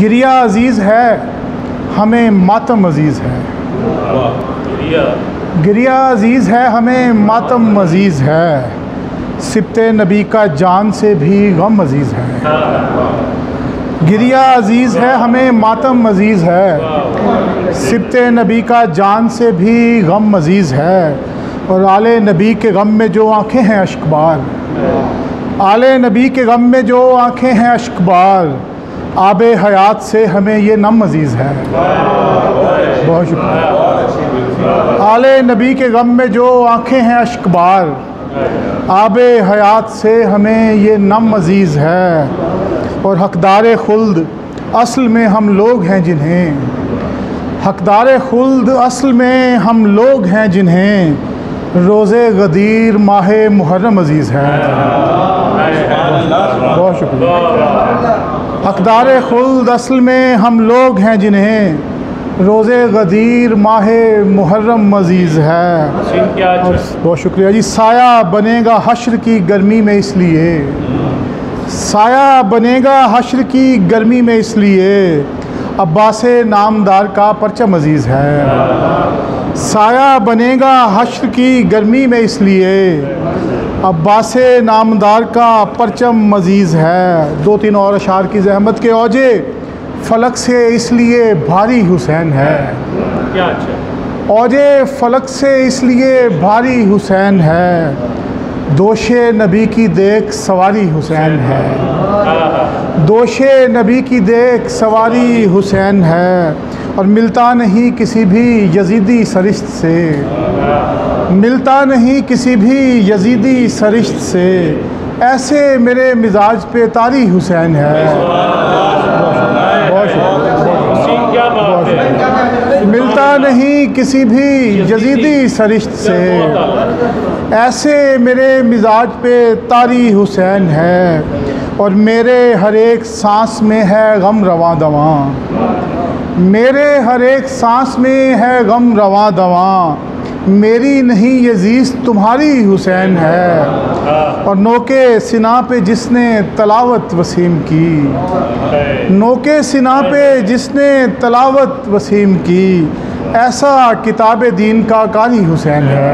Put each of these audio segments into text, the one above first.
गिरिया अजीज़ है हमें मातम अजीज़ है। गिरिया अजीज़ है हमें मातम अजीज़ है। सिब्ते नबी का जान से भी गम अजीज़ है। गिरिया अजीज़ है हमें मातम अजीज़ है। सिब्ते नबी का जान से भी गम अजीज़ है। और आले नबी के गम में जो आँखें हैं अश्कबार, आले नबी के गम में जो आँखें हैं अश्कबार, आबे हयात से हमें ये नम अजीज़ है। बहुत शुक्रिया। आले नबी के गम में जो आँखें हैं अश्कबार, आबे हयात से हमें ये नम अजीज़ है। और हकदार खुल्द असल में हम लोग हैं जिन्हें, हकदार खुल्द असल में हम लोग हैं जिन्हें रोज़े गदीर माहे मुहर्रम अजीज़ है। बहुत शुक्रिया। हकदार खुल्द असल में हम लोग हैं जिन्हें रोज़े गदीर माहे मुहर्रम अजीज़ है। बहुत शुक्रिया जी। साया बनेगा हश्र की गर्मी में इसलिए, साया बनेगा हश्र की गर्मी में इसलिए अब्बास नामदार का परचम अजीज़ है। साया बनेगा हश्र की गर्मी में इसलिए अब्बास नामदार का परचम अजीज़ है। दो तीन और अशार की ज़हमत के औजे फलक से इसलिए भारी हुसैन है। क्या अच्छा। औजे फलक से इसलिए भारी हुसैन है। दोशे नबी की देख सवारी हुसैन है। दोशे नबी की देख सवारी हुसैन है। और मिलता नहीं किसी भी यजीदी सरिश्त से, मिलता नहीं किसी भी यजीदी सरिश्त से, ऐसे मेरे मिजाज पे तारी हुसैन है। मिलता नहीं किसी भी यजीदी सरिश्त से, ऐसे मेरे मिजाज पे तारी हुसैन है। और मेरे हर एक सांस में है गम रवां दवां, मेरे हर एक सांस में है गम रवां दवां, मेरी नहीं ये ज़ीज़ तुम्हारी हुसैन है। और नोके सिना पे जिसने तलावत वसीम की, नोके सिना पे जिसने तलावत वसीम की, ऐसा किताब दीन का कारी हुसैन है।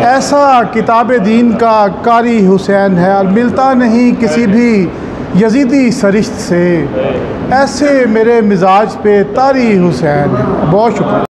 ऐसा किताब दीन का कारी हुसैन है। और मिलता नहीं किसी भी यजीदी सरिश्त से, ऐसे मेरे मिजाज पे तारी हुसैन है। बहुत शुक्रिया।